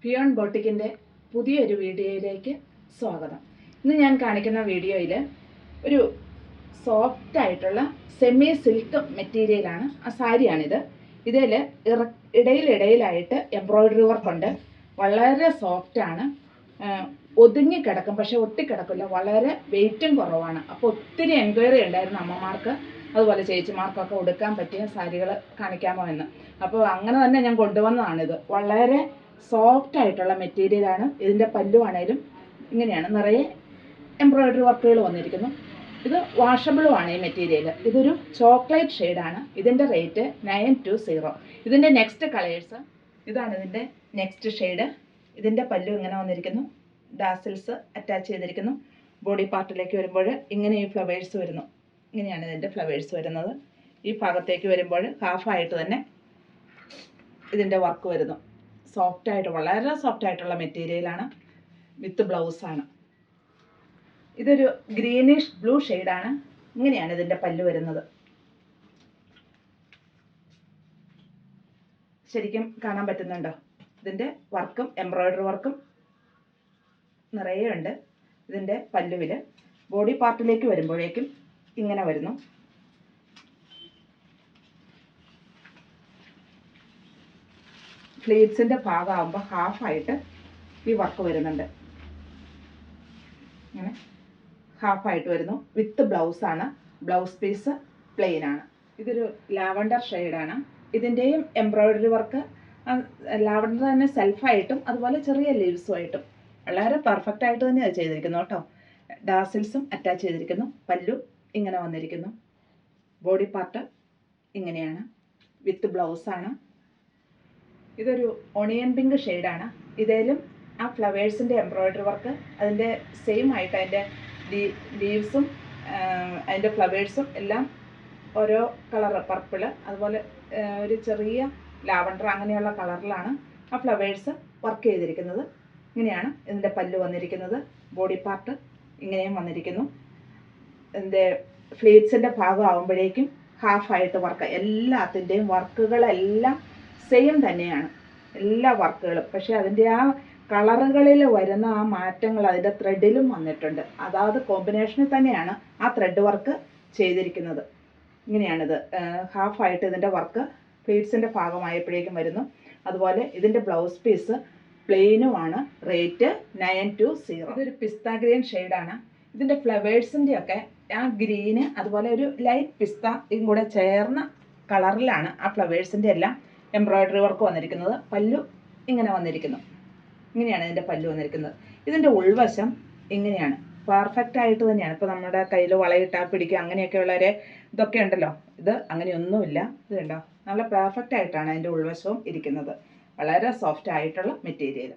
ഫിയോൺ ബോട്ടിക്കിൻ്റെ പുതിയൊരു വീഡിയോയിലേക്ക് സ്വാഗതം. ഇന്ന് ഞാൻ കാണിക്കുന്ന വീഡിയോയിൽ ഒരു സോഫ്റ്റ് ആയിട്ടുള്ള സെമി സിൽക്ക് മെറ്റീരിയലാണ്, ആ സാരിയാണിത്. ഇതിൽ ഇടയിലായിട്ട് എംബ്രോയ്ഡറി വർക്കുണ്ട്. വളരെ സോഫ്റ്റാണ്, ഒതുങ്ങിക്കിടക്കും, പക്ഷെ ഒട്ടിക്കിടക്കില്ല. വളരെ വെയിറ്റും കുറവാണ്. അപ്പോൾ ഒത്തിരി എൻക്വയറി ഉണ്ടായിരുന്നു അമ്മമാർക്ക്, അതുപോലെ ചേച്ചിമാർക്കൊക്കെ ഉടുക്കാൻ പറ്റിയ സാരികൾ കാണിക്കാമോ എന്ന്. അപ്പോൾ അങ്ങനെ തന്നെ ഞാൻ കൊണ്ടുവന്നതാണിത്. വളരെ സോഫ്റ്റ് ആയിട്ടുള്ള മെറ്റീരിയലാണ്. ഇതിൻ്റെ പല്ലുവാണേലും ഇങ്ങനെയാണ്, നിറയെ എംബ്രോയ്ഡറി വർക്കുകൾ വന്നിരിക്കുന്നു. ഇത് വാഷബിളുമാണ് ഈ മെറ്റീരിയൽ. ഇതൊരു ചോക്ലേറ്റ് ഷെയ്ഡാണ്. ഇതിൻ്റെ റേറ്റ് 920. ഇതിൻ്റെ നെക്സ്റ്റ് കളേഴ്സ് ഇതാണ്. ഇതിൻ്റെ നെക്സ്റ്റ് ഷെയ്ഡ്. ഇതിൻ്റെ പല്ലു ഇങ്ങനെ വന്നിരിക്കുന്നു, ഡാസിൽസ് അറ്റാച്ച് ചെയ്തിരിക്കുന്നു. ബോഡി പാർട്ടിലേക്ക് വരുമ്പോൾ ഇങ്ങനെ ഈ ഫ്ലവേഴ്സ് വരുന്നു. ഇങ്ങനെയാണ് ഇതിൻ്റെ ഫ്ലവേഴ്സ് വരുന്നത്. ഈ ഭാഗത്തേക്ക് വരുമ്പോൾ ഹാഫായിട്ട് തന്നെ ഇതിൻ്റെ വർക്ക് വരുന്നു. സോഫ്റ്റായിട്ട്, വളരെ സോഫ്റ്റായിട്ടുള്ള മെറ്റീരിയലാണ്. വിത്ത് ബ്ലൗസാണ്. ഇതൊരു ഗ്രീനിഷ് ബ്ലൂ ഷെയ്ഡാണ്. ഇങ്ങനെയാണ് ഇതിൻ്റെ പല്ലു വരുന്നത്. ശരിക്കും കാണാൻ പറ്റുന്നുണ്ടോ? ഇതിൻ്റെ വർക്കും എംബ്രോയ്ഡറി വർക്കും നിറയെ ഉണ്ട് ഇതിൻ്റെ പല്ലുവിൽ. ബോഡി പാർട്ടിലേക്ക് വരുമ്പോഴേക്കും ഇങ്ങനെ വരുന്നു. ഫ്ലീറ്റ്സിൻ്റെ ഭാഗമാകുമ്പോൾ ഹാഫായിട്ട് ഈ വർക്ക് വരുന്നുണ്ട്. ഇങ്ങനെ ഹാഫായിട്ട് വരുന്നു. വിത്ത് ബ്ലൗസാണ്. ബ്ലൗസ് പീസ് പ്ലെയിൻ ആണ്. ഇതൊരു ലാവണ്ടർ ഷെയ്ഡാണ്. ഇതിൻ്റെയും എംബ്രോയ്ഡറി വർക്ക് ലാവണ്ടർ തന്നെ സെൽഫായിട്ടും അതുപോലെ ചെറിയ ലീവ്സുമായിട്ടും വളരെ പെർഫെക്റ്റ് ആയിട്ട് തന്നെ അത് ചെയ്തിരിക്കുന്നു കേട്ടോ. ഡാസിൽസും അറ്റാച്ച് ചെയ്തിരിക്കുന്നു. പല്ലു ഇങ്ങനെ വന്നിരിക്കുന്നു. ബോഡി പാർട്ട് ഇങ്ങനെയാണ്. വിത്ത് ബ്ലൗസാണ്. ഇതൊരു ഒണിയൻ പിങ്ക് ഷെയ്ഡാണ്. ഇതേലും ആ ഫ്ലവേഴ്സിൻ്റെ എംബ്രോയ്ഡറി വർക്ക് അതിൻ്റെ സെയിം ആയിട്ട് അതിൻ്റെ ലീവ്സും അതിൻ്റെ ഫ്ലവേഴ്സും എല്ലാം ഓരോ കളർ, പർപ്പിള്, അതുപോലെ ഒരു ചെറിയ ലാവണ്ടർ, അങ്ങനെയുള്ള കളറിലാണ് ആ ഫ്ലവേഴ്സ് വർക്ക് ചെയ്തിരിക്കുന്നത്. ഇങ്ങനെയാണ് ഇതിൻ്റെ പല്ലു വന്നിരിക്കുന്നത്. ബോഡി പാർട്ട് ഇങ്ങനെയും വന്നിരിക്കുന്നു. ഇതിൻ്റെ ഫ്ലീറ്റ്സിൻ്റെ ഭാഗമാകുമ്പോഴേക്കും ഹാഫായിട്ട് വർക്ക്. എല്ലാത്തിൻ്റെയും വർക്കുകളെല്ലാം സെയിം തന്നെയാണ്, എല്ലാ വർക്കുകളും. പക്ഷേ അതിൻ്റെ ആ കളറുകളിൽ വരുന്ന ആ മാറ്റങ്ങൾ അതിൻ്റെ ത്രെഡിലും വന്നിട്ടുണ്ട്. അതായത് കോമ്പിനേഷനിൽ തന്നെയാണ് ആ ത്രെഡ് വർക്ക് ചെയ്തിരിക്കുന്നത്. ഇങ്ങനെയാണിത്. ഹാഫായിട്ട് ഇതിൻ്റെ വർക്ക് ഫ്ലീറ്റ്സിൻ്റെ ഭാഗമായപ്പോഴേക്കും വരുന്നു. അതുപോലെ ഇതിൻ്റെ ബ്ലൗസ് പീസ് പ്ലെയിനുമാണ്. റേറ്റ് 920. ഇതൊരു പിസ്ത ഗ്രീൻ ഷെയ്ഡാണ്. ഇതിൻ്റെ ഫ്ലവേഴ്സിൻ്റെയൊക്കെ ആ ഗ്രീന് അതുപോലെ ഒരു ലൈറ്റ് പിസ്തയും കൂടെ ചേർന്ന കളറിലാണ് ആ ഫ്ലവേഴ്സിൻ്റെ എല്ലാം എംബ്രോയ്ഡറി വർക്ക് വന്നിരിക്കുന്നത്. പല്ലു ഇങ്ങനെ വന്നിരിക്കുന്നു. ഇങ്ങനെയാണ് ഇതിൻ്റെ പല്ലു വന്നിരിക്കുന്നത്. ഇതിൻ്റെ ഉൾവശം ഇങ്ങനെയാണ്. പെർഫെക്റ്റ് ആയിട്ട് തന്നെയാണ്. ഇപ്പോൾ നമ്മുടെ കയ്യിൽ വളയിട്ടാൽ പിടിക്കുക അങ്ങനെയൊക്കെയുള്ളവരെ ഇതൊക്കെ ഉണ്ടല്ലോ, ഇത് അങ്ങനെയൊന്നുമില്ല. ഇത് കണ്ടോ, നല്ല പെർഫെക്റ്റ് ആയിട്ടാണ് അതിൻ്റെ ഉൾവശവും ഇരിക്കുന്നത്. വളരെ സോഫ്റ്റ് ആയിട്ടുള്ള മെറ്റീരിയൽ.